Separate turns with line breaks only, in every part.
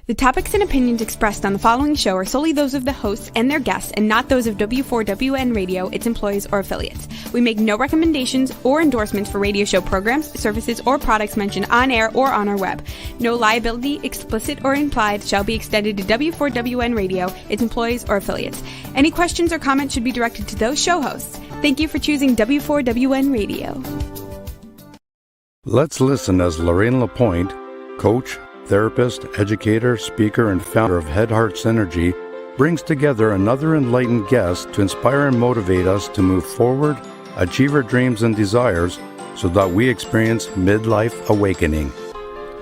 The topics and opinions expressed on the following show are solely those of the hosts and their guests and not those of W4WN Radio, its employees, or affiliates. We make no recommendations or endorsements for radio show programs, services, or products mentioned on air or on our web. No liability, explicit or implied, shall be extended to W4WN Radio, its employees, or affiliates. Any questions or comments should be directed to those show hosts. Thank you for choosing W4WN Radio.
Let's listen as Lorraine Lapointe, coach, therapist, educator, speaker, and founder of Head Heart Synergy, brings together another enlightened guest to inspire and motivate us to move forward, achieve our dreams and desires, so that we experience midlife awakening.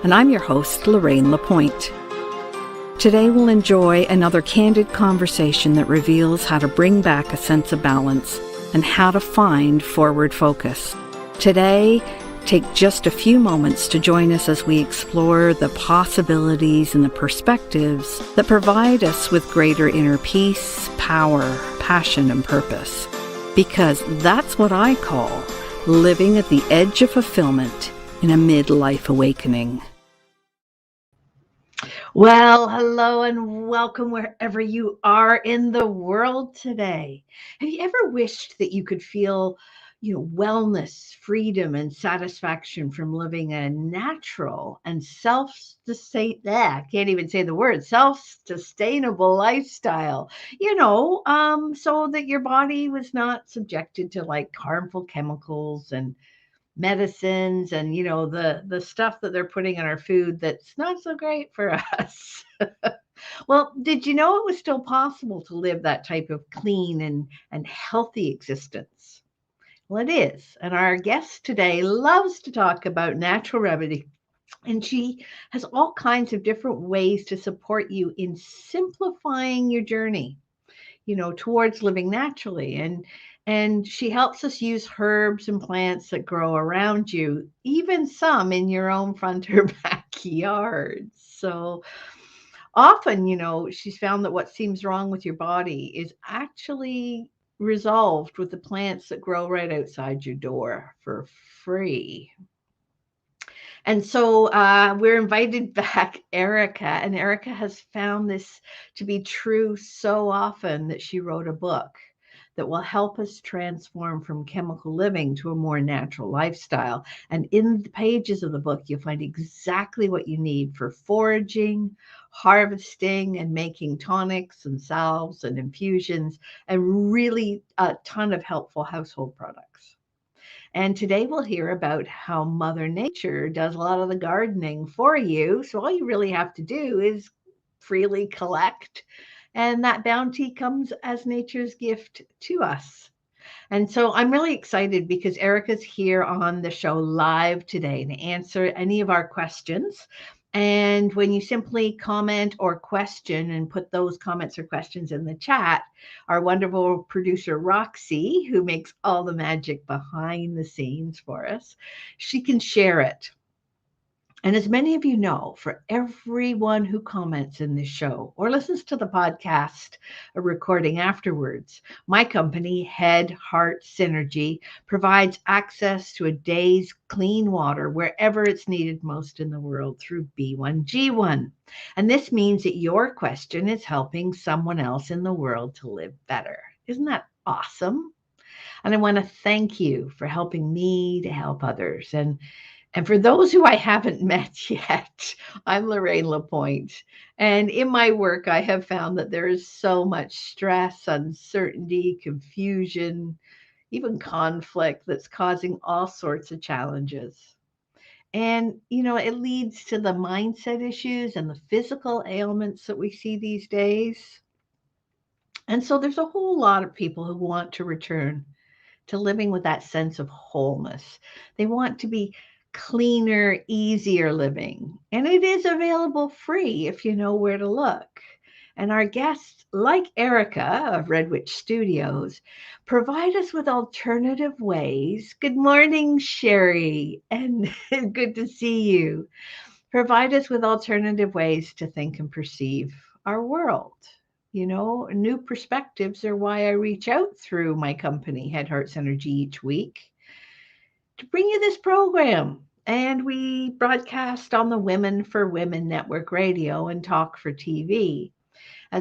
And I'm your host, Lorraine Lapointe. Today we'll enjoy another candid conversation that reveals how to bring back a sense of balance and how to find forward focus. Today, take just a few moments to join us as we explore the possibilities and the perspectives that provide us with greater inner peace, power, passion, and purpose. Because that's what I call living at the edge of fulfillment in a midlife awakening. Well, hello and welcome wherever you are in the world today. Have you ever wished that you could feel wellness, freedom, and satisfaction from living a natural and self-sustainable lifestyle, so that your body was not subjected to like harmful chemicals and medicines and, the stuff that they're putting in our food that's not so great for us. Well, did you know it was still possible to live that type of clean and healthy existence? Well, it is. And our guest today loves to talk about natural remedy. And she has all kinds of different ways to support you in simplifying your journey, towards living naturally. And she helps us use herbs and plants that grow around you, even some in your own front or backyard. So often, she's found that what seems wrong with your body is actually resolved with the plants that grow right outside your door for free. And so we're invited back Erika, and Erika has found this to be true so often that she wrote a book that will help us transform from chemical living to a more natural lifestyle. And in the pages of the book, you'll find exactly what you need for foraging, harvesting, and making tonics and salves and infusions, and really a ton of helpful household products. And today we'll hear about how Mother Nature does a lot of the gardening for you. So all you really have to do is freely collect, and that bounty comes as nature's gift to us. And so I'm really excited because Erika's here on the show live today to answer any of our questions. And when you simply comment or question and put those comments or questions in the chat, our wonderful producer, Roxy, who makes all the magic behind the scenes for us, she can share it. And as many of you know, for everyone who comments in this show or listens to the podcast, a recording afterwards, my company, Head Heart Synergy, provides access to a day's clean water wherever it's needed most in the world through B1G1. And this means that your question is helping someone else in the world to live better. Isn't that awesome? And I want to thank you for helping me to help others. And for those who I haven't met yet, I'm Lorraine Lapointe. And in my work, I have found that there is so much stress, uncertainty, confusion, even conflict that's causing all sorts of challenges. And, it leads to the mindset issues and the physical ailments that we see these days. And so there's a whole lot of people who want to return to living with that sense of wholeness. They want to be cleaner, easier living. And it is available free if you know where to look. And our guests, like Erika of Red Witch Studios, provide us with alternative ways. Good morning, Sherry, and good to see you. Provide us with alternative ways to think and perceive our world. New perspectives are why I reach out through my company, Head Heart Synergy, each week to bring you this program And we broadcast on the Women for Women Network Radio and Talk for TV.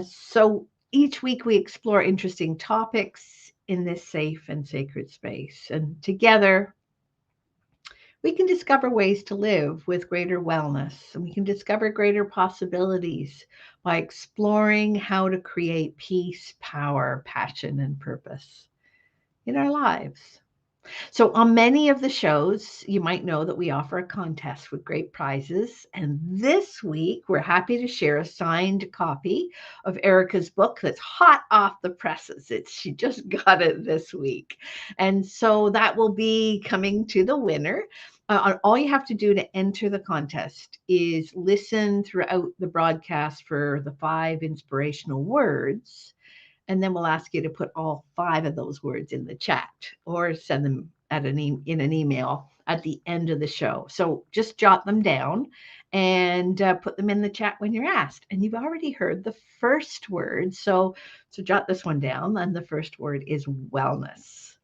So each week we explore interesting topics in this safe and sacred space. And together we can discover ways to live with greater wellness, and we can discover greater possibilities by exploring how to create peace, power, passion, and purpose in our lives. So, on many of the shows, you might know that we offer a contest with great prizes. And this week, we're happy to share a signed copy of Erika's book that's hot off the presses. She just got it this week. And so that will be coming to the winner. All you have to do to enter the contest is listen throughout the broadcast for the 5 inspirational words, and then we'll ask you to put all 5 of those words in the chat or send them in an email at the end of the show. So just jot them down and put them in the chat when you're asked. And you've already heard the first word. So jot this one down. And the first word is wellness.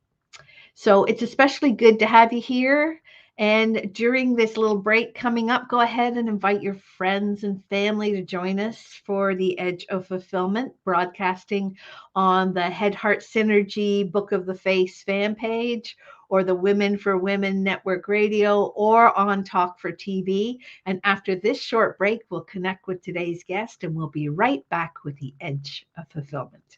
So it's especially good to have you here. And during this little break coming up, go ahead and invite your friends and family to join us for the Edge of Fulfillment, broadcasting on the Head Heart Synergy Book of the Face fan page, or the Women for Women Network Radio, or on Talk for TV. And after this short break, we'll connect with today's guest, and we'll be right back with the Edge of Fulfillment.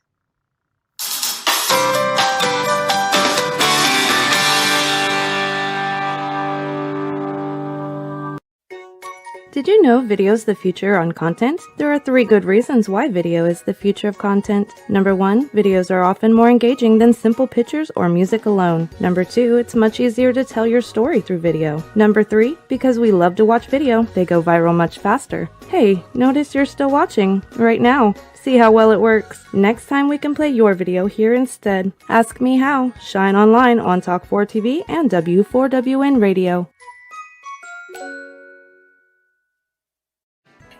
Did you know video is the future on content? There are 3 good reasons why video is the future of content. Number 1, videos are often more engaging than simple pictures or music alone. Number 2, it's much easier to tell your story through video. Number 3, because we love to watch video, they go viral much faster. Hey, notice you're still watching right now. See how well it works. Next time we can play your video here instead. Ask me how. Shine online on Talk 4 TV and W4WN Radio.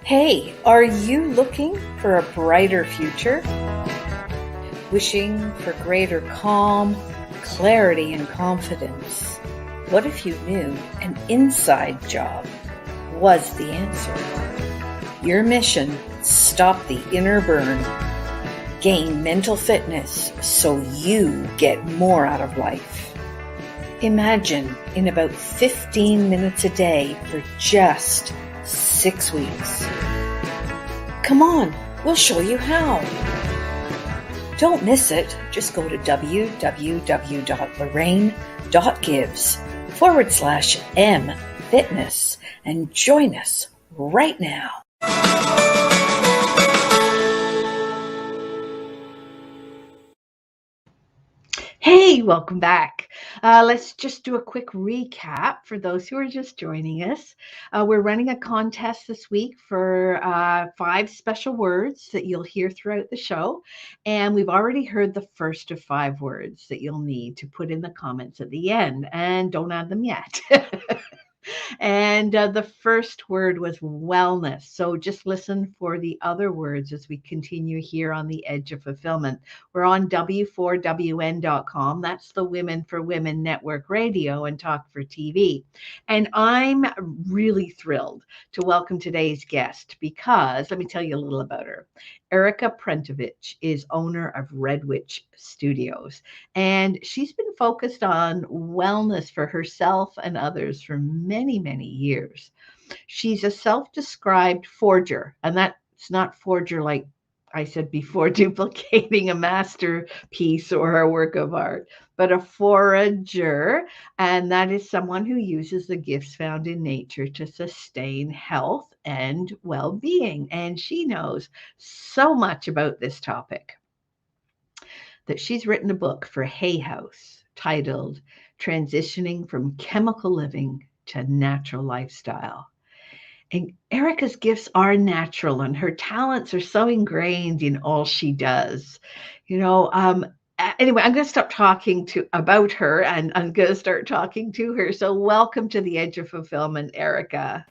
Hey, are you looking for a brighter future? Wishing for greater calm, clarity, and confidence? What if you knew an inside job was the answer? Your mission: stop the inner burn, gain mental fitness so you get more out of life. Imagine in about 15 minutes a day for just 6 weeks. Come on, we'll show you how. Don't miss it. Just go to www.lorraine.gives/M-Fitness and join us right now.
Hey, welcome back. Let's just do a quick recap for those who are just joining us. We're running a contest this week for 5 special words that you'll hear throughout the show. And we've already heard the first of 5 words that you'll need to put in the comments at the end. And don't add them yet. And the first word was wellness. So just listen for the other words as we continue here on the Edge of Fulfillment. We're on W4WN.com. That's the Women for Women Network Radio and Talk for TV. And I'm really thrilled to welcome today's guest because let me tell you a little about her. Erika Prentovitch is owner of Red Witch Studios, and she's been focused on wellness for herself and others for many, many years. She's a self-described forger, and that's not forger like I said before, duplicating a masterpiece or a work of art, but a forager, and that is someone who uses the gifts found in nature to sustain health and well-being. And she knows so much about this topic that she's written a book for Hay House titled Transitioning from Chemical Living to Natural Lifestyle. And Erika's gifts are natural and her talents are so ingrained in all she does. Anyway, I'm going to stop talking about her and I'm going to start talking to her. So welcome to the Edge of Fulfillment, Erika.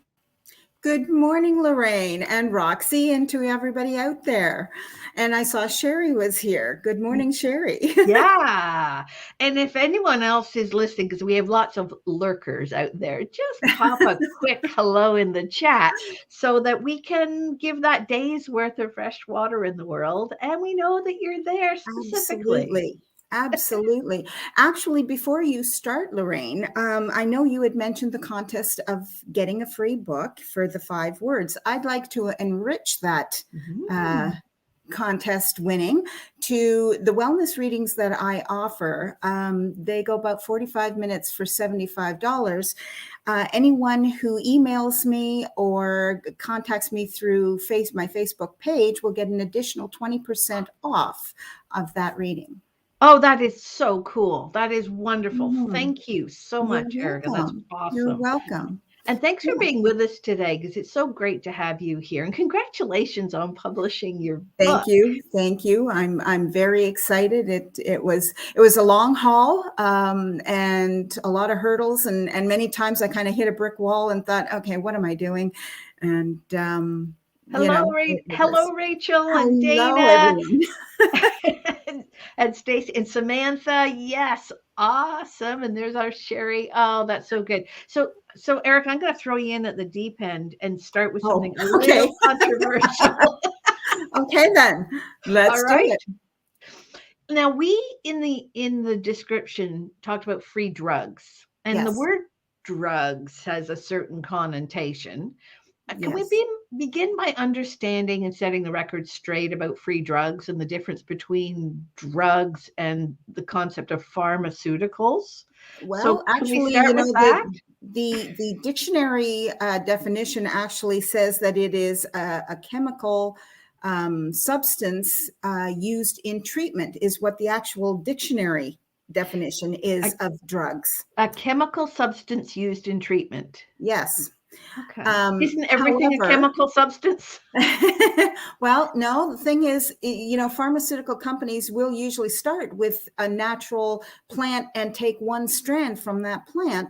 Good morning, Lorraine and Roxy, and to everybody out there. And I saw Sherry was here. Good morning, Sherry.
Yeah. And if anyone else is listening, because we have lots of lurkers out there, just pop a quick hello in the chat so that we can give that day's worth of fresh water in the world. And we know that you're there specifically.
Absolutely. Actually, before you start, Lorraine, I know you had mentioned the contest of getting a free book for the 5 words. I'd like to enrich that contest winning to the wellness readings that I offer. They go about 45 minutes for $75. Anyone who emails me or contacts me through my Facebook page will get an additional 20% off of that reading.
Oh, that is so cool. That is wonderful.
Mhm.
Thank you so much, Erika. That's awesome.
You're welcome.
And thanks for
Yeah.
being with us today, because it's so great to have you here. And congratulations on publishing your
Thank
book.
you. I'm very excited. It was a long haul and a lot of hurdles, and many times I kind of hit a brick wall and thought, okay, what am I doing? And
Hello, hello, Rachel and
hello,
Dana.
everyone.
And Stacy and Samantha. Yes, awesome. And there's our Sherry. Oh, that's so good. So Eric, I'm going to throw you in at the deep end and start with something a little controversial.
Okay, then let's do it.
Now, we in the description talked about free drugs, and the word drugs has a certain connotation. Can we begin by understanding and setting the record straight about free drugs and the difference between drugs and the concept of pharmaceuticals?
Well,
so
actually, the dictionary definition actually says that it is a chemical substance used in treatment, is what the actual dictionary definition is of drugs.
A chemical substance used in treatment.
Yes.
Okay. Isn't everything a chemical substance?
Well, no, the thing is, pharmaceutical companies will usually start with a natural plant and take one strand from that plant.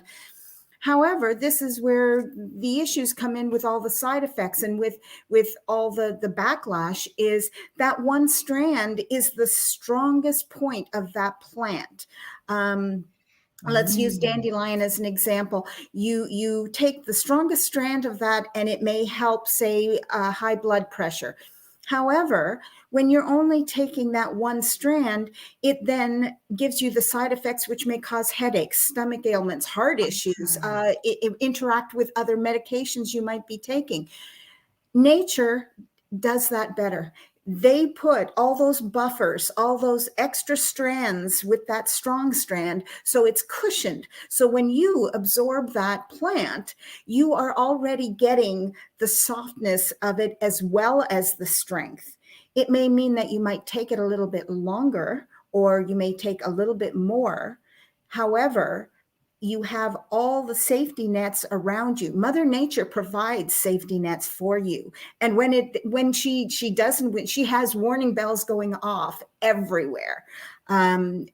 However, this is where the issues come in with all the side effects and with all the backlash, is that one strand is the strongest point of that plant. Let's use dandelion as an example. You take the strongest strand of that and it may help, say, high blood pressure. However, when you're only taking that one strand, it then gives you the side effects, which may cause headaches, stomach ailments, heart issues, interact with other medications you might be taking. Nature does that better. They put all those buffers, all those extra strands with that strong strand, so it's cushioned. So when you absorb that plant, you are already getting the softness of it as well as the strength. It may mean that you might take it a little bit longer, or you may take a little bit more. However, you have all the safety nets around you. Mother Nature provides safety nets for you. And when she has warning bells going off everywhere.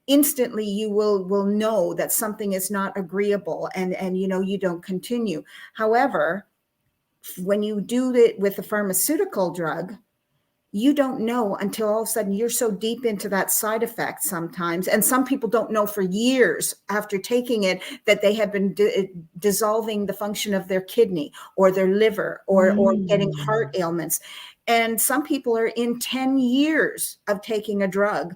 Instantly you will know that something is not agreeable, and you don't continue. However, when you do it with a pharmaceutical drug, you don't know until all of a sudden you're so deep into that side effect sometimes. And some people don't know for years after taking it that they have been dissolving the function of their kidney or their liver or getting heart ailments. And some people are in 10 years of taking a drug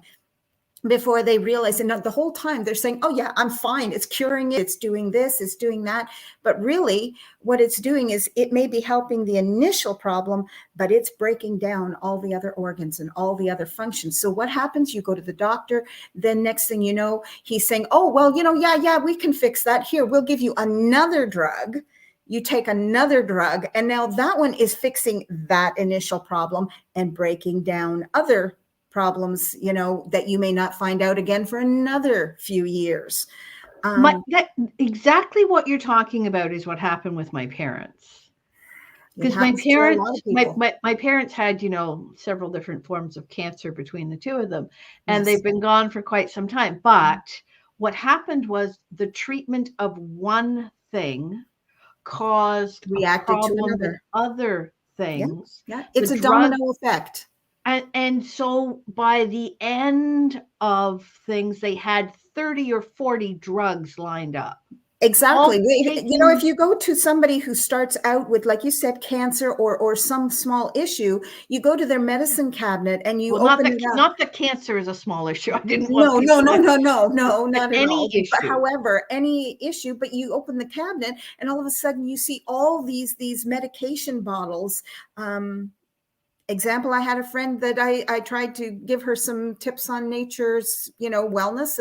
before they realize, and the whole time they're saying, oh yeah, I'm fine. It's curing it. It's doing this, it's doing that. But really what it's doing is it may be helping the initial problem, but it's breaking down all the other organs and all the other functions. So what happens? You go to the doctor, then next thing you know, he's saying, oh, well, yeah, we can fix that. Here, we'll give you another drug. You take another drug, and now that one is fixing that initial problem and breaking down other problems, that you may not find out again for another few years.
Exactly what you're talking about is what happened with my parents. Because my parents had, several different forms of cancer between the two of them, and they've been gone for quite some time. But what happened was the treatment of one thing caused a
Reacted to
problem with
another.
other things.
Yeah, it's
The
a
drug,
domino effect.
and so by the end of things, they had 30 or 40 drugs lined up.
Exactly.
All
If
taken.
you go to somebody who starts out with, like you said, cancer or some small issue, you go to their medicine cabinet and you
Well,
open it up.
not that cancer is a small issue. I didn't
No,
want
no,
people
no,
to-
no, no, no,
but
not at
any
all. But
issue.
however, any issue, but you open the cabinet and all of a sudden you see all these medication bottles. Example, I had a friend that I tried to give her some tips on nature's, wellness.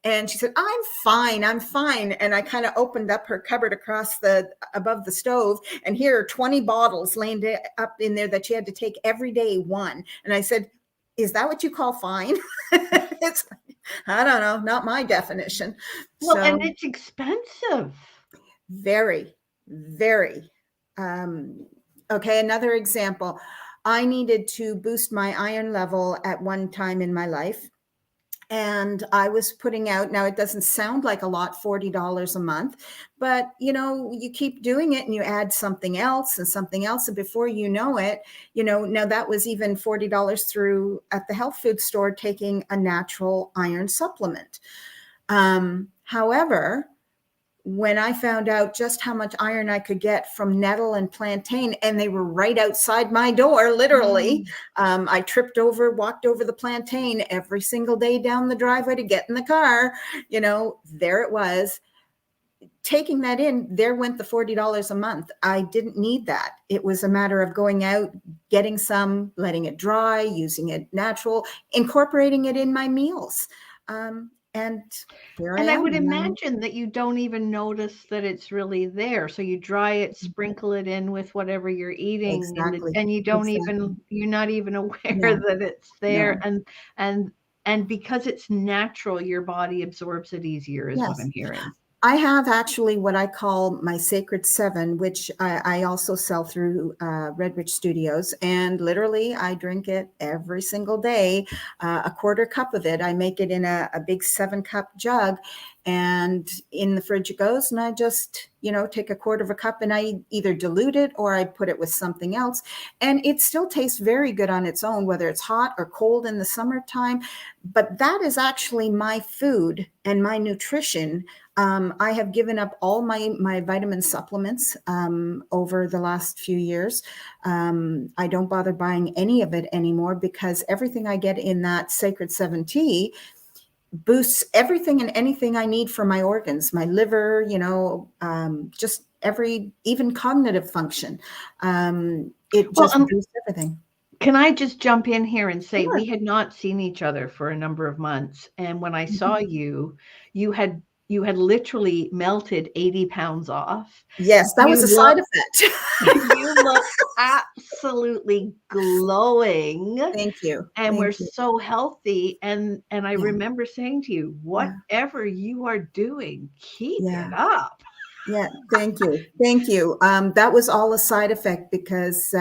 And she said, I'm fine. And I kind of opened up her cupboard above the stove, and here are 20 bottles laying up in there that she had to take every day, one. And I said, is that what you call fine? It's, I don't know, not my definition.
Well,
So,
and it's expensive.
very, very. Okay, another example. I needed to boost my iron level at one time in my life. And I was putting out, now it doesn't sound like a lot, $40 a month, but you keep doing it and you add something else and something else. And before you know it, now that was even $40 through at the health food store, taking a natural iron supplement. However, when I found out just how much iron I could get from nettle and plantain, and they were right outside my door, literally, I walked over the plantain every single day down the driveway to get in the car. There it was. Taking that in, there went the $40 a month. I didn't need that. It was a matter of going out, getting some, letting it dry, using it natural, incorporating it in my meals. And here I am.
And I would imagine that you don't even notice that it's really there. So you dry it, sprinkle it in with whatever you're eating,
Exactly.
and you don't
Exactly.
you're not even aware
No.
that it's there.
No.
And because it's natural, your body absorbs it easier, is what
Yes.
I'm hearing.
I have actually what I call my Sacred 7, which I also sell through Redwich Studios. And literally, I drink it every single day, a quarter cup of it. I make it in a big 7-cup jug, and in the fridge it goes. And I just, take a quarter of a cup and I either dilute it or I put it with something else. And it still tastes very good on its own, whether it's hot or cold in the summertime. But that is actually my food and my nutrition. I have given up all my vitamin supplements over the last few years. I don't bother buying any of it anymore, because everything I get in that Sacred 7 tea boosts everything and anything I need for my organs, my liver, just even cognitive function. It just boosts everything.
Can I just jump in here and say,
Sure.
we had not seen each other for a number of months. And when I saw you, you had literally melted 80 pounds off.
Yes, that was a side effect.
You look absolutely glowing.
Thank you.
And we're so healthy. And I remember saying to you, whatever you are doing, keep it up.
Yeah, thank you. Thank you. That was all a side effect because,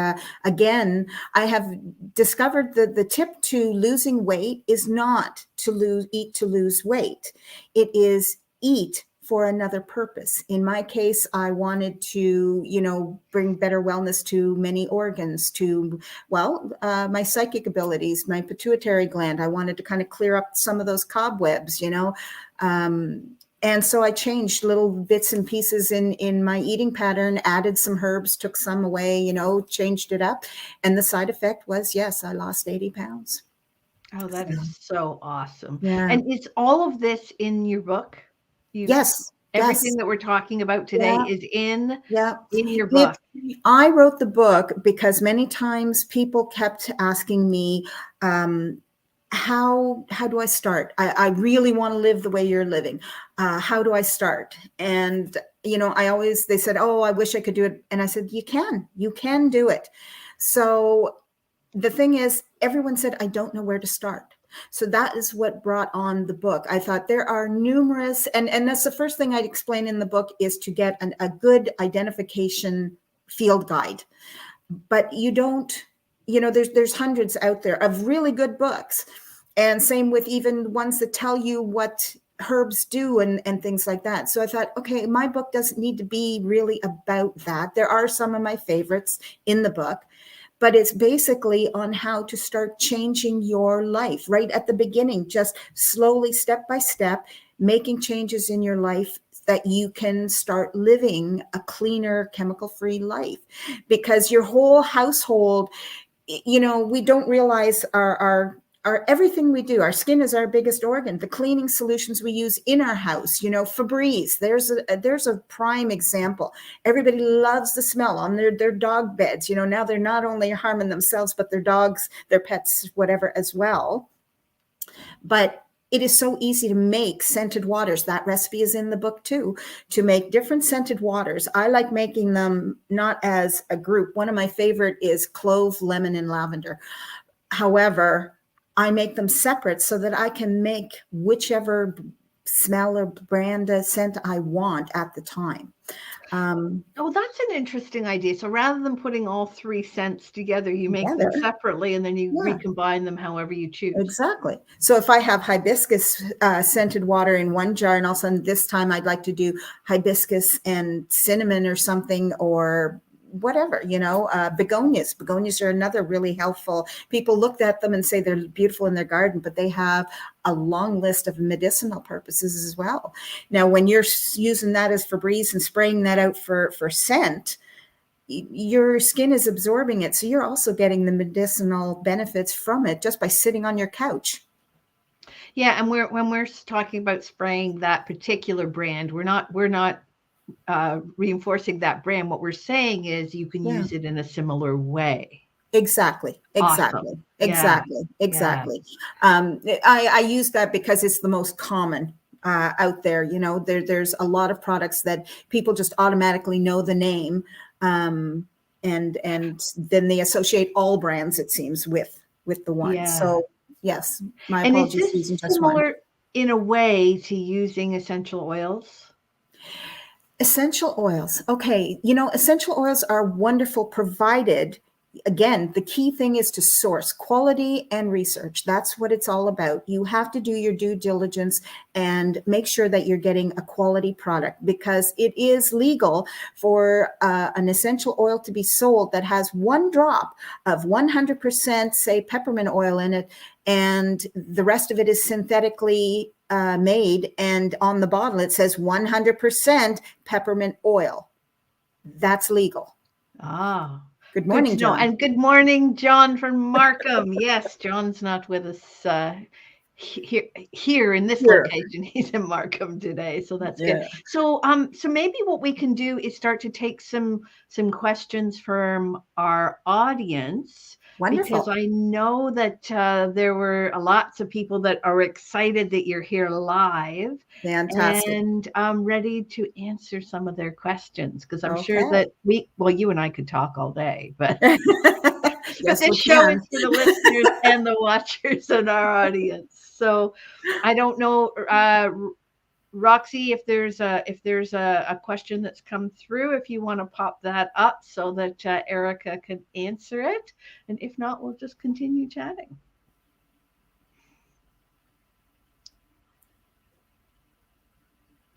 again, I have discovered that the tip to losing weight is not to eat to lose weight. It is eat for another purpose. In my case, I wanted to, bring better wellness to many organs, to, my psychic abilities, my pituitary gland. I wanted to kind of clear up some of those cobwebs, and so I changed little bits and pieces in my eating pattern, added some herbs, took some away, changed it up. And the side effect was, yes, I lost 80 pounds.
Oh, that is so awesome.
Yeah.
And is all of this in your book?
Yes.
Everything that we're talking about today is in your book.
I wrote the book because many times people kept asking me, how do I start? I really want to live the way you're living. How do I start? And, they said, oh, I wish I could do it. And I said, you can do it. So the thing is, everyone said, I don't know where to start. So that is what brought on the book. I thought there are numerous, and that's the first thing I'd explain in the book, is to get a good identification field guide. But you don't, there's hundreds out there of really good books. And same with even ones that tell you what herbs do and things like that. So I thought, okay, my book doesn't need to be really about that. There are some of my favorites in the book, but it's basically on how to start changing your life right at the beginning, just slowly, step by step, making changes in your life that you can start living a cleaner, chemical-free life. Because your whole household, we don't realize our everything we do. Our skin is our biggest organ. The cleaning solutions we use in our house, Febreze, there's a prime example. Everybody loves the smell on their dog beds. Now they're not only harming themselves, but their dogs, their pets, whatever as well. But it is so easy to make scented waters. That recipe is in the book too, to make different scented waters. I like making them not as a group. One of my favorite is clove, lemon, and lavender. However, I make them separate so that I can make whichever smell or brand of scent I want at the time.
Oh, that's an interesting idea. So rather than putting all 3 scents together, you make them separately and then you recombine them however you choose.
Exactly. So if I have hibiscus scented water in one jar, and all of a sudden this time I'd like to do hibiscus and cinnamon or something, or whatever, begonias. Begonias are another really helpful. People looked at them and say they're beautiful in their garden, but they have a long list of medicinal purposes as well. Now, when you're using that as Febreze and spraying that out for scent, your skin is absorbing it. So you're also getting the medicinal benefits from it just by sitting on your couch.
Yeah. And when we're talking about spraying that particular brand, we're not reinforcing that brand. What we're saying is you can use it in a similar way.
Exactly.
Awesome.
Exactly. I use that because it's the most common out there. There's a lot of products that people just automatically know the name, and then they associate all brands, it seems, with the one.
Yeah.
So yes, my apologies for using just one.
Similar in a way to using essential oils?
Essential oils. Okay. Essential oils are wonderful, provided, again, the key thing is to source quality and research. That's what it's all about. You have to do your due diligence and make sure that you're getting a quality product, because it is legal for an essential oil to be sold that has 1 drop of 100%, say, peppermint oil in it, and the rest of it is synthetically made, and on the bottle it says 100% peppermint oil. That's legal. Good morning, John.
And good morning, John from Markham. Yes, John's not with us here in this location. He's in Markham today, so that's good. So maybe what we can do is start to take some questions from our audience.
Wonderful.
Because I know that there were lots of people that are excited that you're here live.
Fantastic.
And I'm ready to answer some of their questions, because I'm sure that you and I could talk all day, but,
yes,
but this show is for the listeners and the watchers and our audience. So I don't know, Roxy, if there's a question that's come through, if you want to pop that up so that Erika can answer it, and if not, we'll just continue chatting.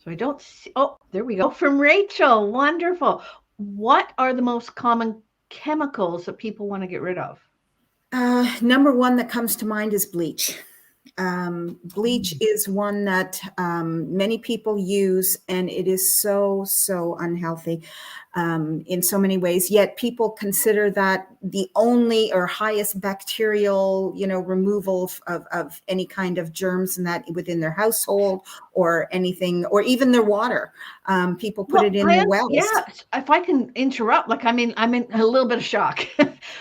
So I don't see. Oh, there we go. From Rachel. Wonderful. What are the most common chemicals that people want to get rid of?
Number one that comes to mind is bleach. Bleach is one that many people use, and it is so unhealthy in so many ways. Yet people consider that the only or highest bacterial, removal of any kind of germs and that within their household or anything, or even their water. People put it in their wells.
Yeah, if I can interrupt, I'm in a little bit of shock.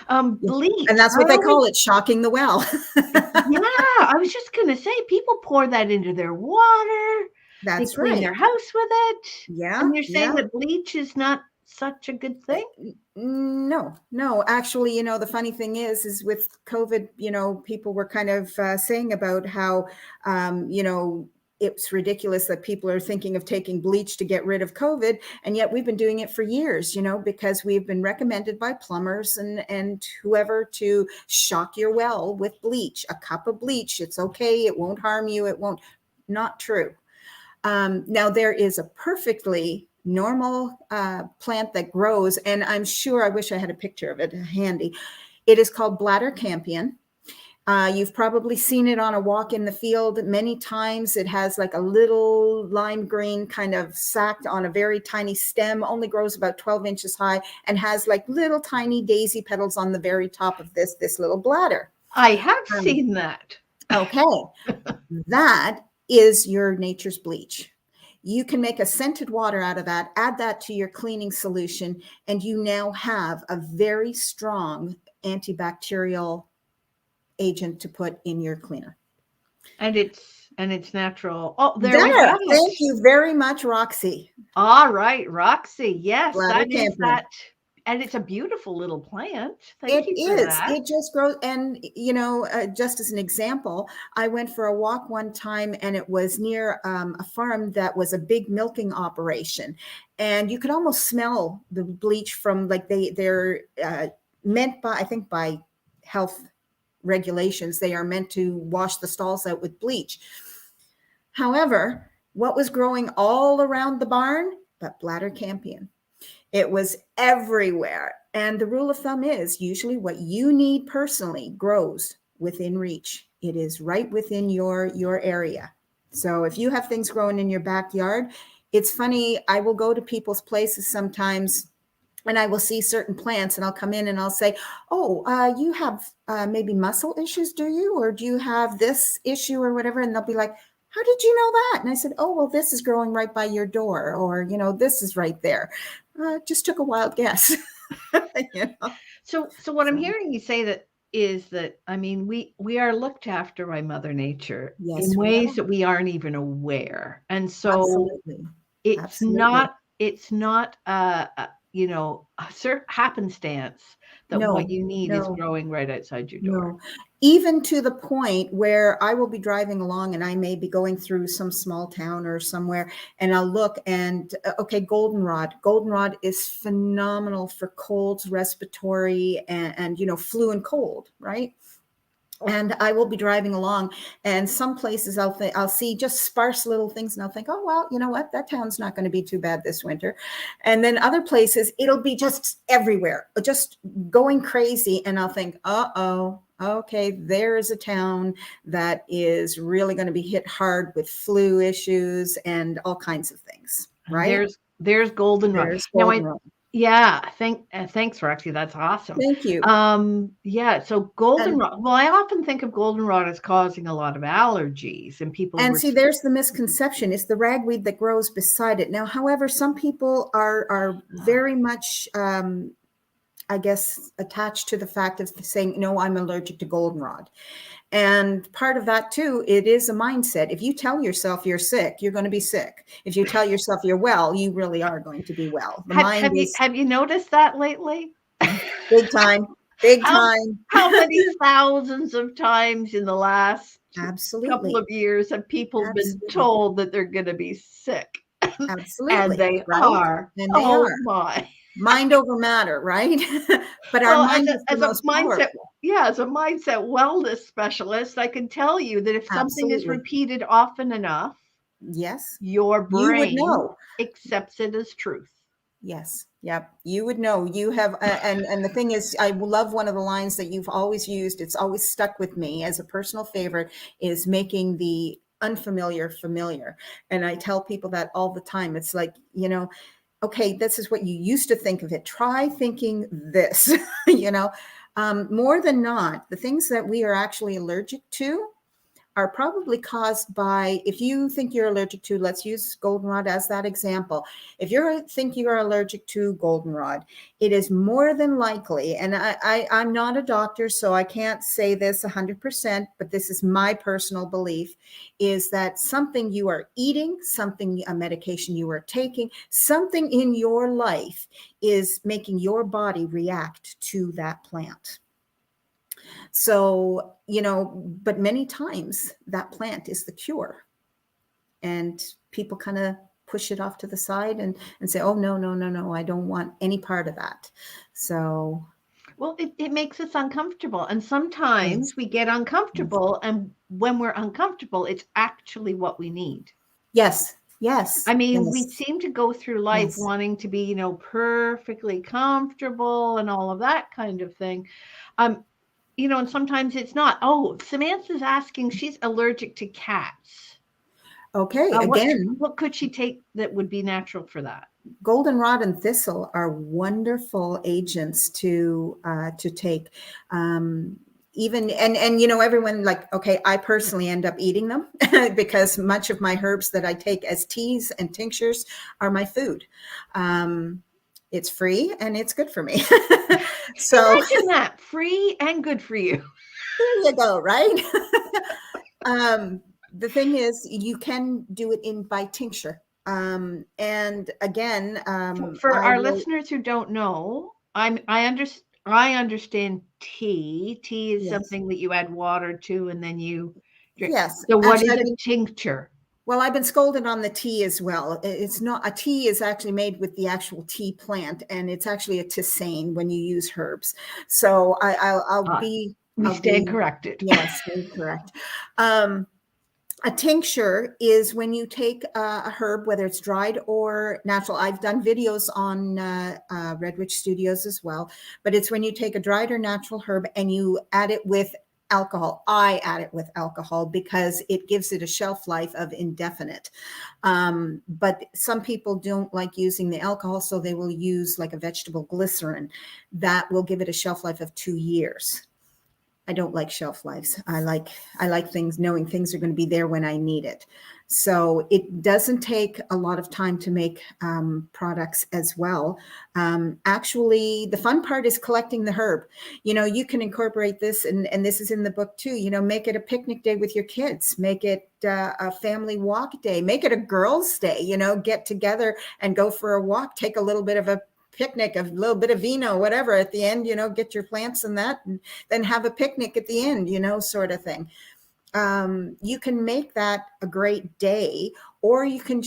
Bleach,
and that's what they call it, shocking the well.
Yeah, I was just going to say, people pour that into their water.
That's
they clean their house with it.
Yeah.
And you're saying that bleach is not such a good thing?
No. Actually, the funny thing is with COVID, people were kind of saying about how, it's ridiculous that people are thinking of taking bleach to get rid of COVID. And yet we've been doing it for years, because we've been recommended by plumbers and whoever to shock your well with bleach. A cup of bleach, it's okay. It won't harm you. It won't. Not true. Now there is a perfectly normal plant that grows, and I'm sure, I wish I had a picture of it handy. It is called bladder campion. You've probably seen it on a walk in the field many times. It has like a little lime green kind of sac on a very tiny stem, only grows about 12 inches high, and has like little tiny daisy petals on the very top of this little bladder.
I have seen that.
Okay. That is your nature's bleach. You can make a scented water out of that, add that to your cleaning solution, and you now have a very strong antibacterial agent to put in your cleaner.
And it's natural. Oh, there we
There.
go.
Thank you very much, Roxy.
All right, Roxy. Yes,
Bladder
that is
campion.
that. And it's a beautiful little plant. Thank
It
you for
is.
that.
It just grows. And, just as an example, I went for a walk one time, and it was near a farm that was a big milking operation. And you could almost smell the bleach from, like, they're meant by, I think, by health regulations, they are meant to wash the stalls out with bleach. However, what was growing all around the barn but bladder campion? It was everywhere. And the rule of thumb is usually what you need personally grows within reach. It is right within your area. So if you have things growing in your backyard, it's funny, I will go to people's places sometimes and I will see certain plants, and I'll come in and I'll say, oh, you have maybe muscle issues, do you? Or do you have this issue or whatever? And they'll be like, how did you know that? And I said, oh, well, this is growing right by your door, or, this is right there. Just took a wild guess.
So what I'm hearing you say is that, I mean, we are looked after by Mother Nature in ways that we aren't even aware. And so
Absolutely.
it's not a certain happenstance that what you need is growing right outside your door.
No. Even to the point where I will be driving along and I may be going through some small town or somewhere, and I'll look and, okay, goldenrod. Goldenrod is phenomenal for colds, respiratory, and flu and cold, right? And I will be driving along, and some places I'll see just sparse little things, and I'll think, oh, well, you know what? That town's not going to be too bad this winter. And then other places, it'll be just everywhere, just going crazy. And I'll think, uh-oh, okay, there is a town that is really going to be hit hard with flu issues and all kinds of things, right?
There's goldenrod. Yeah, thanks, Roxy. That's awesome.
Thank you.
Yeah, so goldenrod. Well, I often think of goldenrod as causing a lot of allergies, and people.
And see, there's the misconception. It's the ragweed that grows beside it. Now, however, some people are very much, I guess, attached to the fact of saying, no, I'm allergic to goldenrod. And part of that too, it is a mindset. If you tell yourself you're sick, you're going to be sick. If you tell yourself you're well, you really are going to be well.
Have you noticed that lately?
Big time.
How many thousands of times in the last couple of years have people been told that they're going to be sick?
Absolutely.
And they are.
And they are.
My.
Mind over matter, right? But our mind is the most powerful.
As a mindset wellness specialist, I can tell you that if something is repeated often enough,
yes,
your brain
you would know.
Accepts it as truth.
Yes. Yep. You would know. You have, and the thing is, I love one of the lines that you've always used. It's always stuck with me as a personal favorite, is making the unfamiliar familiar. And I tell people that all the time. It's like, okay, this is what you used to think of it. Try thinking this, more than not, the things that we are actually allergic to are probably caused by, if you think you're allergic to, let's use goldenrod as that example. If you think you are allergic to goldenrod, it is more than likely, and I'm not a doctor, so I can't say this 100%, but this is my personal belief, is that something you are eating, a medication you are taking, something in your life is making your body react to that plant. So, but many times that plant is the cure, and people kind of push it off to the side and say, oh, no, I don't want any part of that. So.
Well, it makes us uncomfortable. And sometimes we get uncomfortable. And when we're uncomfortable, it's actually what we need.
Yes. Yes.
I mean,
Yes.
we seem to go through life
Yes.
wanting to be, perfectly comfortable and all of that kind of thing. And sometimes it's not. Oh, Samantha's asking, she's allergic to cats.
Okay.
What
Again,
what could she take that would be natural for that?
goldenrod and thistle are wonderful agents to take. Even and everyone, like, okay, I personally end up eating them because much of my herbs that I take as teas and tinctures are my food. It's free and it's good for me. So
Imagine that, free and good for you.
there you go, right? The thing is, you can do it by tincture. And again,
For
I
our
will.
listeners who don't know, I understand tea. Tea is
Yes.
something that you add water to and then you drink.
Yes.
So what
Actually,
is a tincture?
well, I've been scolded on the tea as well. It's not a tea is actually made with the actual tea plant, and it's actually a tisane when you use herbs. So
We
I'll
stand
be
corrected.
yes, correct. A tincture is when you take a herb, whether it's dried or natural. I've done videos on Red Witch Studios as well, but it's when you take a dried or natural herb and you add it with alcohol. I add it with alcohol because it gives it a shelf life of indefinite. But some people don't like using the alcohol, so they will use like a vegetable glycerin that will give it a shelf life of 2 years. I don't like shelf lives. I like things, knowing things are going to be there when I need it. So it doesn't take a lot of time to make products as well. Actually, the fun part is collecting the herb. You can incorporate this, and this is in the book too. Make it a picnic day with your kids. Make it a family walk day. Make it a girls' day. Get together and go for a walk. Take a little bit of a picnic, a little bit of vino, whatever at the end, get your plants and that, and then have a picnic at the end, sort of thing. You can make that a great day, or you can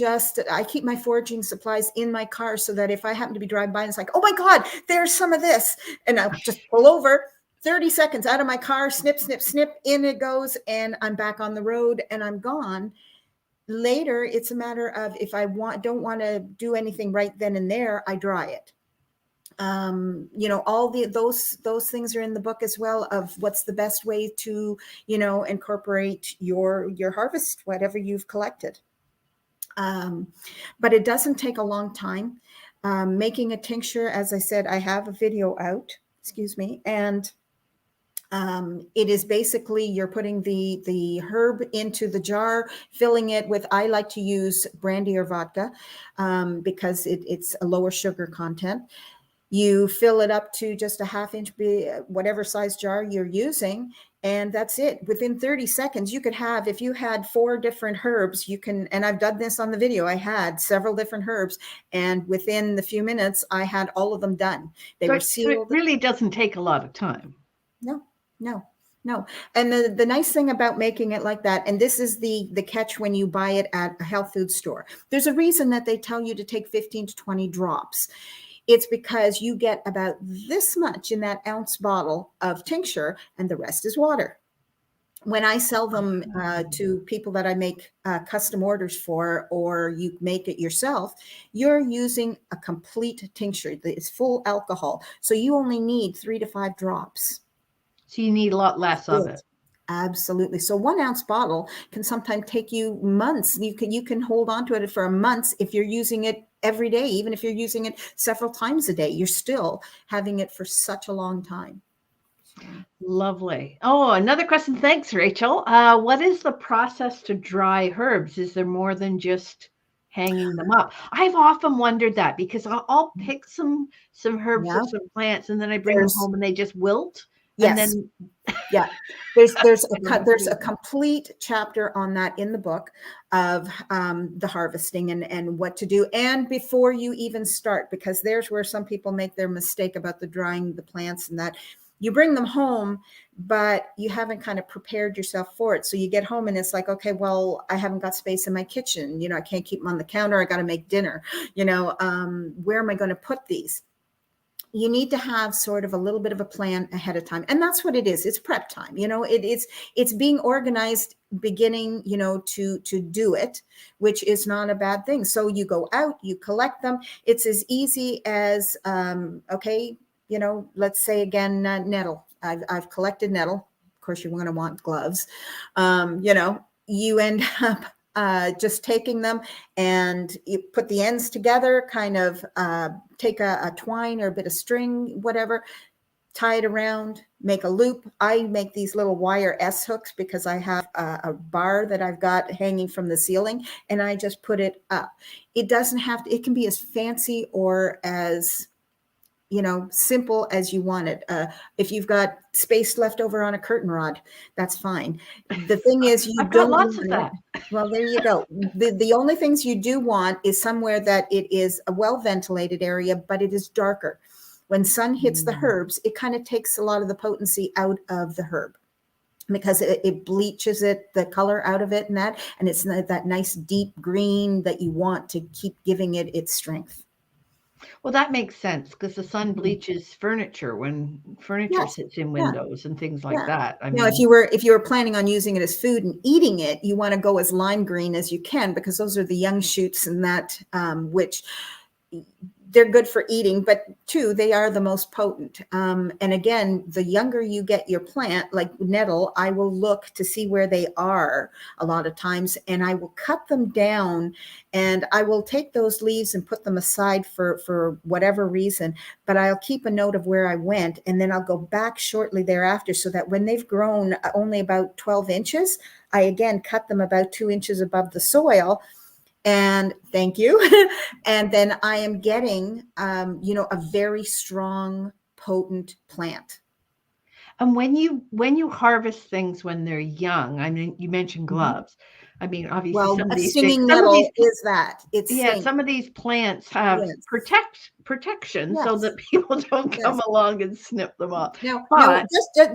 I keep my foraging supplies in my car so that if I happen to be driving by and it's like, oh my God, there's some of this. And I'll just pull over 30 seconds out of my car, snip, snip, snip, in it goes. And I'm back on the road and I'm gone. Later, it's a matter of if I don't want to do anything right then and there, I dry it. All those things are in the book as well, of what's the best way to, incorporate your harvest, whatever you've collected. But it doesn't take a long time. Making a tincture, as I said, I have a video out, and it is basically you're putting the herb into the jar, filling it with, I like to use brandy or vodka because it's a lower sugar content. You fill it up to just a half-inch, whatever size jar you're using, and that's it. Within 30 seconds, you could have, if you had 4 different herbs, and I've done this on the video, I had several different herbs, and within the few minutes, I had all of them done. They were sealed.
So it really doesn't take a lot of time.
No. And the nice thing about making it like that, and this is the catch when you buy it at a health food store, there's a reason that they tell you to take 15 to 20 drops. It's because you get about this much in that ounce bottle of tincture, and the rest is water. When I sell them to people that I make custom orders for, or you make it yourself, you're using a complete tincture that is full alcohol. So you only need 3 to 5 drops.
So you need a lot less of it.
Absolutely. So 1 ounce bottle can sometimes take you months. You can hold on to it for a month if you're using it every day. Even if you're using it several times a day, you're still having it for such a long time.
Lovely. Oh, another question. Thanks, Rachel. What is the process to dry herbs? Is there more than just hanging them up? I've often wondered that, because I'll pick some herbs or some plants, and then I bring them home and they just wilt.
Yes.
And then
there's a complete chapter on that in the book of the harvesting and what to do, and before you even start, because there's where some people make their mistake about the drying the plants, and that you bring them home, but you haven't kind of prepared yourself for it. So you get home and it's like, okay, well, I haven't got space in my kitchen. I can't keep them on the counter. I got to make dinner. Where am I going to put these? you need to have sort of a little bit of a plan ahead of time. And that's what it is. It's prep time. It's being organized beginning, to do it, which is not a bad thing. So you go out, you collect them. It's as easy as, okay, let's say again, nettle. I've collected nettle. Of course, you're going to want gloves. You end up just taking them and you put the ends together, kind of take a twine or a bit of string, whatever, tie it around, make a loop. I make these little wire S hooks because I have a bar that I've got hanging from the ceiling, and I just put it up. It doesn't have to, it can be as fancy or as simple as you want it. If you've got space left over on a curtain rod, that's fine. The thing is,
I've got lots of that.
Well, there you go. The only things you do want is somewhere that it is a well ventilated area, but it is darker. When sun hits the herbs, it kind of takes a lot of the potency out of the herb, because it bleaches the color out of it, and it's that nice deep green that you want to keep giving it its strength.
Well, that makes sense, because the sun bleaches furniture when furniture sits in windows and things like that. I mean,
if you were planning on using it as food and eating it, you want to go as lime green as you can, because those are the young shoots and that, which they're good for eating, but too, they are the most potent. And again, the younger you get your plant, like nettle, I will look to see where they are a lot of times, and I will cut them down, and I will take those leaves and put them aside for whatever reason, but I'll keep a note of where I went, and then I'll go back shortly thereafter, so that when they've grown only about 12 inches, I again cut them about 2 inches above the soil. And thank you. And then I am getting, a very strong, potent plant.
And when you harvest things when they're young, I mean, you mentioned gloves. I mean, obviously,
some of these stinging nettle is that. It's
some of these plants have protection so that people don't come along and snip them off.
No,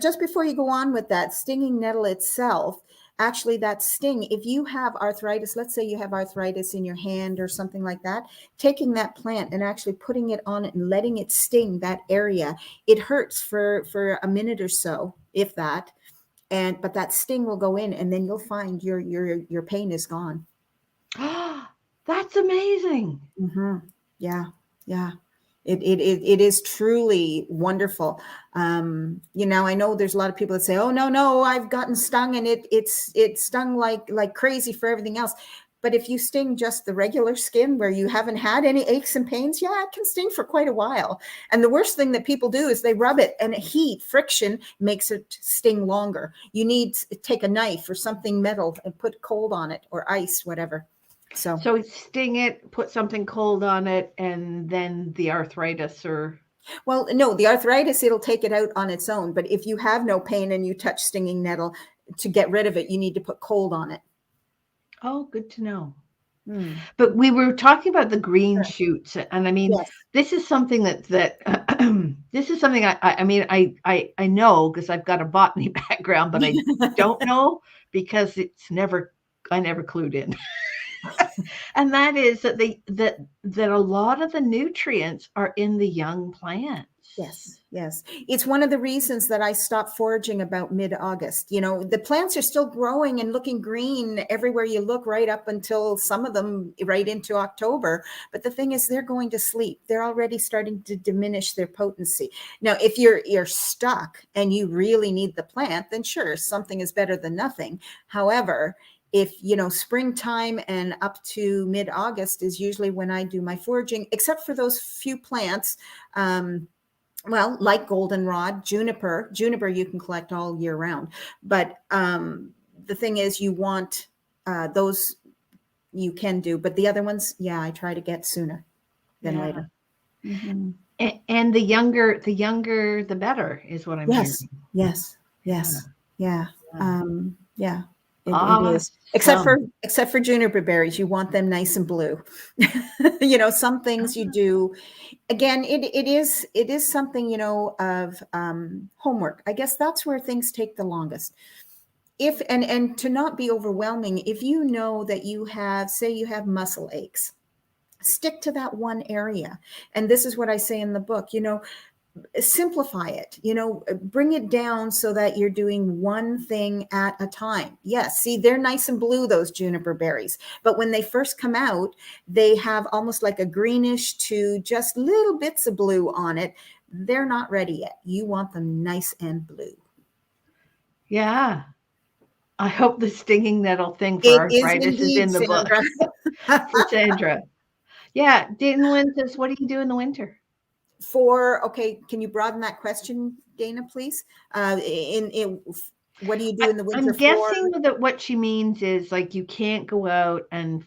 just before you go on with that, stinging nettle itself. Actually, that sting, if you have arthritis, let's say you have arthritis in your hand or something like that, taking that plant and actually putting it on it and letting it sting that area, it hurts for a minute or so, if that. But that sting will go in, and then you'll find your pain is gone.
That's amazing.
Mm-hmm. Yeah. It is truly wonderful. I know there's a lot of people that say, "Oh no, I've gotten stung, and it stung like crazy for everything else." But if you sting just the regular skin where you haven't had any aches and pains, it can sting for quite a while. And the worst thing that people do is they rub it, and friction makes it sting longer. You need to take a knife or something metal and put cold on it, or ice, whatever. So
sting it, put something cold on it, and then the arthritis
Well, no, the arthritis, it'll take it out on its own. But if you have no pain and you touch stinging nettle, to get rid of it, you need to put cold on it.
Oh, good to know. But we were talking about the green shoots, and I mean, this is something that this is something I know, because I've got a botany background, but I don't know because I never clued in. And that is that a lot of the nutrients are in the young plants.
Yes. It's one of the reasons that I stopped foraging about mid-August. The plants are still growing and looking green everywhere you look, right up until some of them right into October. But the thing is, they're going to sleep. They're already starting to diminish their potency. Now, if you're stuck and you really need the plant, then sure, something is better than nothing. However, if, springtime and up to mid-August is usually when I do my foraging, except for those few plants, like goldenrod, juniper you can collect all year round. But the thing is, you want those you can do. But the other ones, I try to get sooner than later. Mm-hmm.
And the younger, the better is what I'm hearing.
Yes. Yeah. It is. Except for juniper berries, you want them nice and blue. Some things you do. Again, it is something of homework. I guess that's where things take the longest. If and to not be overwhelming, if you know that you have muscle aches, Stick to that one area. And this is what I say in the book, simplify it, bring it down so that you're doing one thing at a time. Yes, see, they're nice and blue, those juniper berries, but when they first come out, they have almost like a greenish to just little bits of blue on it. They're not ready yet. You want them nice and blue.
Yeah. I hope the stinging nettle thing for
It
arthritis is in the
Sandra.
book for Sandra. Yeah. Dana Lynn says, what do you do in the winter?
Okay, can you broaden that question, Dana, please? What do you do in the winter?
I'm guessing that what she means is like you can't go out and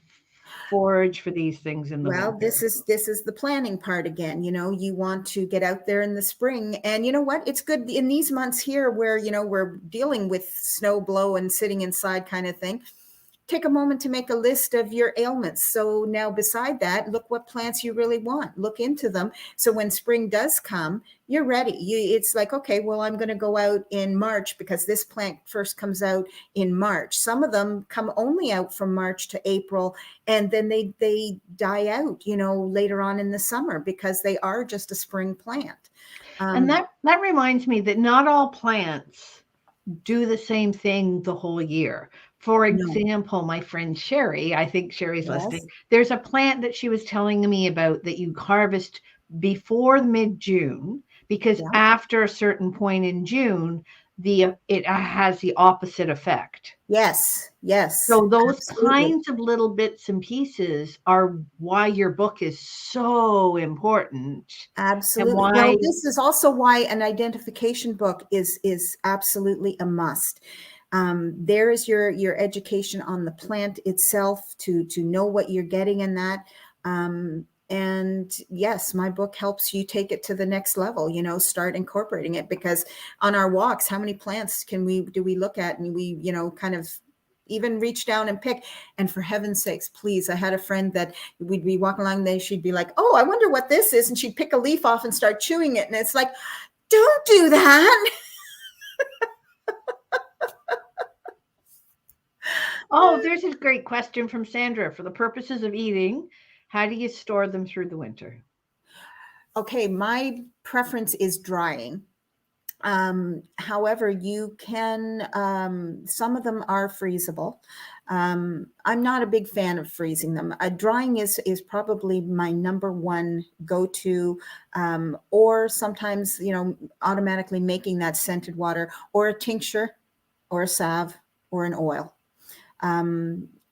forage for these things in the winter.
This is the planning part again. You want to get out there in the spring, and you know what? It's good in these months here where we're dealing with snow blow and sitting inside kind of thing. Take a moment to make a list of your ailments. So now beside that, look what plants you really want. Look into them. So when spring does come, you're ready. It's like, okay, well, I'm going to go out in March because this plant first comes out in March. Some of them come only out from March to April, and then they die out, later on in the summer because they are just a spring plant.
And that reminds me that not all plants do the same thing the whole year. For example, my friend Sherry, I think Sherry's listening. There's a plant that she was telling me about that you harvest before mid-June, because after a certain point in June, it has the opposite effect.
Yes.
So those kinds of little bits and pieces are why your book is so important.
Absolutely. Now, this is also why an identification book is absolutely a must. There is your education on the plant itself to know what you're getting in that. And yes, my book helps you take it to the next level, start incorporating it, because on our walks, how many plants do we look at, and we, kind of even reach down and pick. And for heaven's sakes, please, I had a friend that we'd be walking along there. She'd be like, oh, I wonder what this is. And she'd pick a leaf off and start chewing it. And it's like, don't do that.
Oh, there's a great question from Sandra. For the purposes of eating, how do you store them through the winter?
Okay, my preference is drying. However, you can, some of them are freezable. I'm not a big fan of freezing them. Drying is probably my number one go-to, or sometimes, automatically making that scented water, or a tincture, or a salve, or an oil.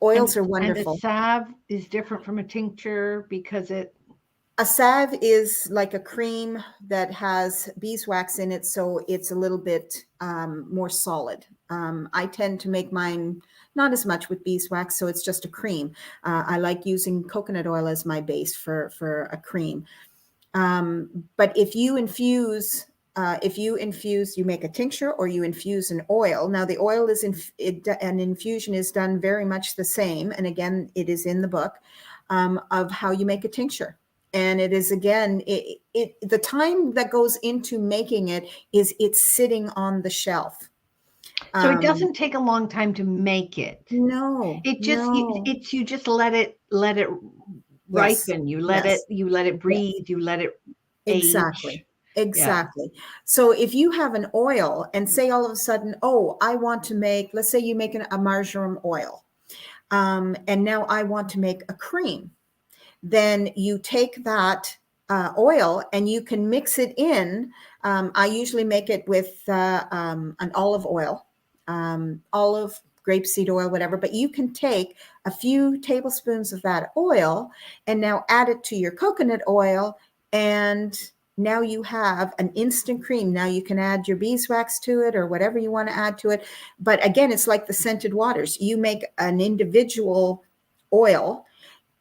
Oils are wonderful.
And a salve is different from a tincture because
a salve is like a cream that has beeswax in it, so it's a little bit more solid. I tend to make mine not as much with beeswax, so it's just a cream. I like using coconut oil as my base for a cream. But if you infuse, you make a tincture or you infuse an oil. Now the oil is an infusion is done very much the same, and again, it is in the book of how you make a tincture. And it is, again, the time that goes into making it is it's sitting on the shelf.
So it doesn't take a long time to make it.
No,
it just you just let it ripen. You let it breathe. You let it age.
Exactly. Yeah. So if you have an oil and say all of a sudden, oh, I want to make, let's say you make a marjoram oil, and now I want to make a cream. Then you take that oil and you can mix it in. I usually make it with an olive oil, olive, grapeseed oil, whatever, but you can take a few tablespoons of that oil and now add it to your coconut oil, and now you have an instant cream. Now you can add your beeswax to it or whatever you want to add to it. But again, it's like the scented waters. You make an individual oil,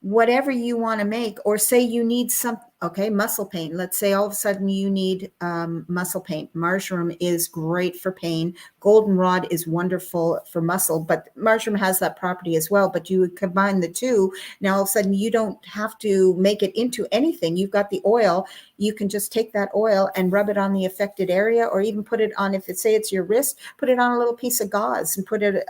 whatever you want to make, or say you need Okay, muscle pain. Let's say all of a sudden you need muscle pain. Marjoram is great for pain. Goldenrod is wonderful for muscle, but marjoram has that property as well. But you would combine the two. Now all of a sudden you don't have to make it into anything. You've got the oil. You can just take that oil and rub it on the affected area, or even put it on, if say it's your wrist, put it on a little piece of gauze and put it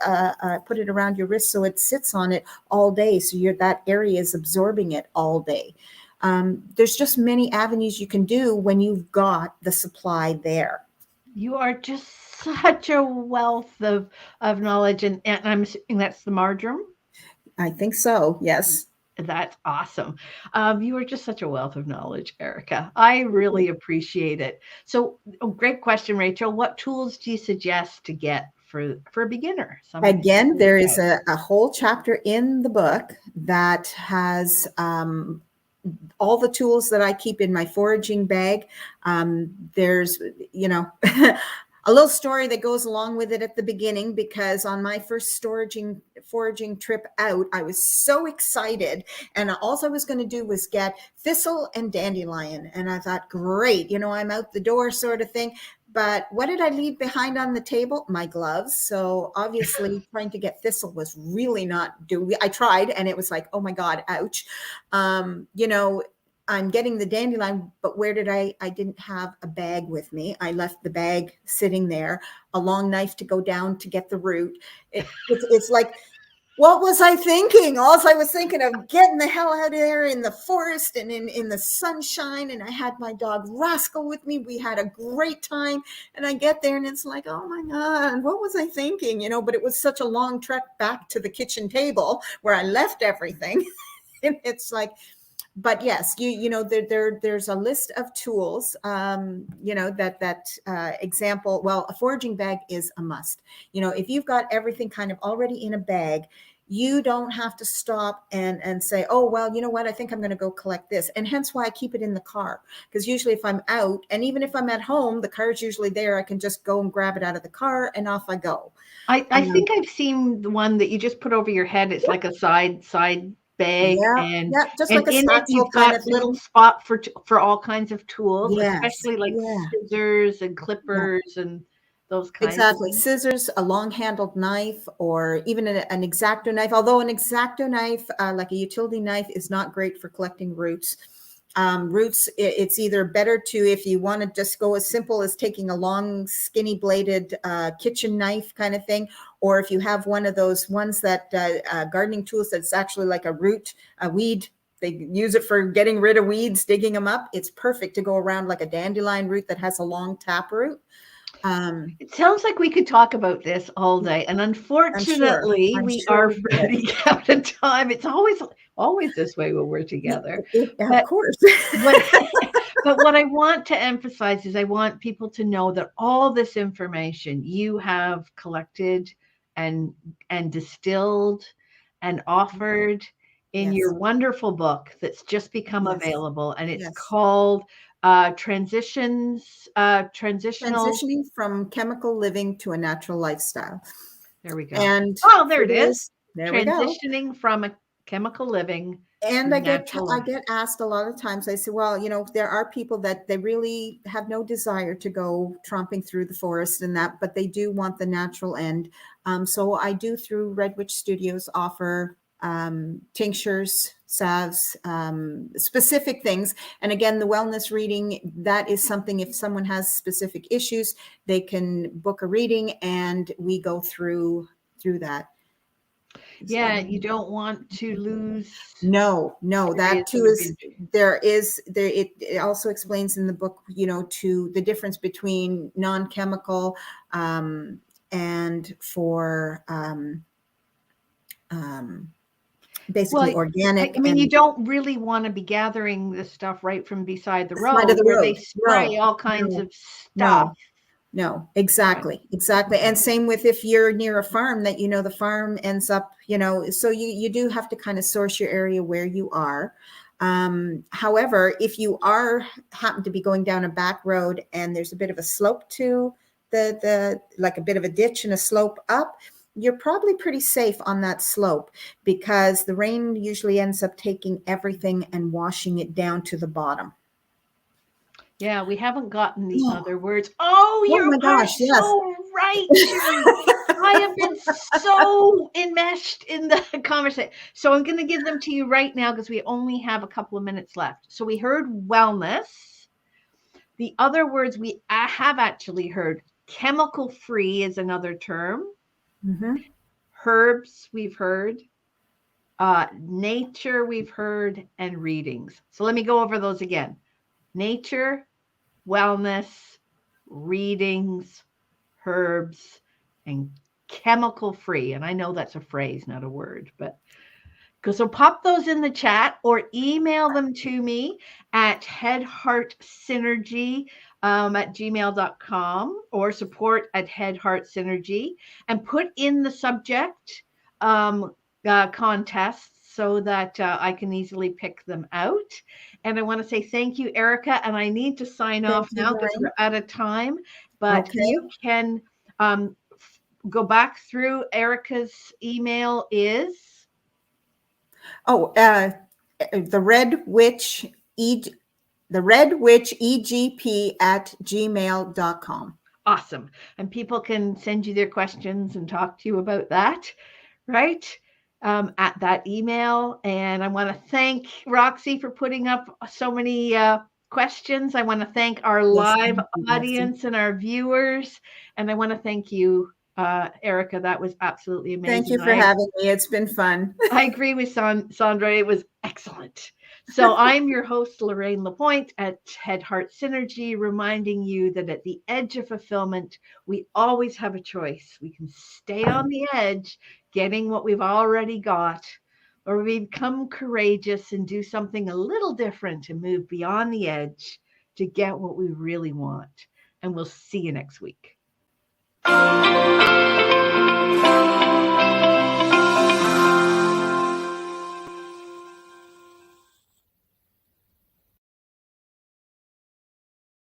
around your wrist so it sits on it all day. So that area is absorbing it all day. There's just many avenues you can do when you've got the supply there.
You are just such a wealth of knowledge, and I'm assuming that's the marjoram.
I think so. Yes.
That's awesome. You are just such a wealth of knowledge, Erika. I really appreciate it. So, great question, Rachel. What tools do you suggest to get for a beginner?
Again, there is a whole chapter in the book that has all the tools that I keep in my foraging bag. There's, a little story that goes along with it at the beginning, because on my first foraging trip out, I was so excited, and all I was going to do was get thistle and dandelion. And I thought, great, I'm out the door sort of thing. But what did I leave behind on the table? My gloves. So obviously trying to get thistle was really not doing. I tried, and it was like, oh my God, ouch. I'm getting the dandelion, but where did I didn't have a bag with me. I left the bag sitting there, a long knife to go down to get the root. It's like, what was I thinking? All I was thinking of getting the hell out of there in the forest and in the sunshine. And I had my dog Rascal with me. We had a great time. And I get there and it's like, oh my God, what was I thinking? But it was such a long trek back to the kitchen table where I left everything. And it's like, but yes, there's a list of tools, example. Well, a foraging bag is a must. If you've got everything kind of already in a bag, you don't have to stop and say, oh, well, you know what? I think I'm going to go collect this. And hence why I keep it in the car. Because usually if I'm out, and even if I'm at home, the car is usually there. I can just go and grab it out of the car and off I go.
I think I've seen the one that you just put over your head. It's like a side bag, and
just like a
in it you've
kind
got
of
little spot for all kinds of tools,
Yes.
especially like scissors and clippers and those kinds of things.
Scissors, a long-handled knife, or even an X-Acto knife. Although an X-Acto knife, like a utility knife, is not great for collecting roots. Roots, it's either better to, if you want to just go as simple as taking a long, skinny bladed kitchen knife kind of thing, or if you have one of those ones that gardening tools that's actually like a weed. They use it for getting rid of weeds, digging them up. It's perfect to go around like a dandelion root that has a long taproot.
It sounds like we could talk about this all day, and unfortunately, we are running out of time. It's always this way when we're together.
Of course.
But what I want to emphasize is I want people to know that all this information you have collected and distilled and offered in your wonderful book that's just become available, and it's called transitioning
from chemical living to a natural lifestyle.
There we go.
And
there it is.
There
transitioning from a chemical living.
And I get asked a lot of times, I say, well, there are people that they really have no desire to go tromping through the forest and that, but they do want the natural end. So I do, through Red Witch Studios, offer tinctures, salves, specific things. And again, the wellness reading, that is something, if someone has specific issues, they can book a reading and we go through that.
Yeah, you don't want to lose.
No, that too is, it also explains in the book, to the difference between non-chemical and for basically organic.
I mean, you don't really want to be gathering this stuff right from beside the road where they spray all kinds of stuff.
No, exactly. And same with if you're near a farm that, the farm ends up, so you do have to kind of source your area where you are. However, if you happen to be going down a back road and there's a bit of a slope to the like a bit of a ditch and a slope up, you're probably pretty safe on that slope, because the rain usually ends up taking everything and washing it down to the bottom.
Yeah, we haven't gotten the
Oh,
other words. Oh,
oh
you
my
are
gosh, yes.
so right, Judy. I have been so enmeshed in the conversation. So I'm going to give them to you right now because we only have a couple of minutes left. So we heard wellness. The other words we have actually heard: chemical free is another term.
Mm-hmm.
Herbs we've heard. Nature we've heard, and readings. So let me go over those again. Nature, wellness, readings, herbs, and chemical free. And I know that's a phrase, not a word, but so pop those in the chat or email them to me at headheartsynergy at gmail.com or support at headheartsynergy, and put in the subject contests so that I can easily pick them out. And I want to say thank you, Erika. And I need to sign off now because we're out of time. But
Okay.
you can go back through. Erika's email is
The Red Witch EGP at gmail.com.
awesome. And people can send you their questions and talk to you about that, right? At that email. And I want to thank Roxy for putting up so many questions. I want to thank our live audience and our viewers. And I want to thank you, Erika. That was absolutely amazing.
Thank you for having me. It's been fun.
I agree with Sandra. It was excellent. So I'm your host, Lorraine Lapointe at Head Heart Synergy, reminding you that at the edge of fulfillment, we always have a choice. We can stay on the edge, getting what we've already got, or we become courageous and do something a little different and move beyond the edge to get what we really want. And we'll see you next week.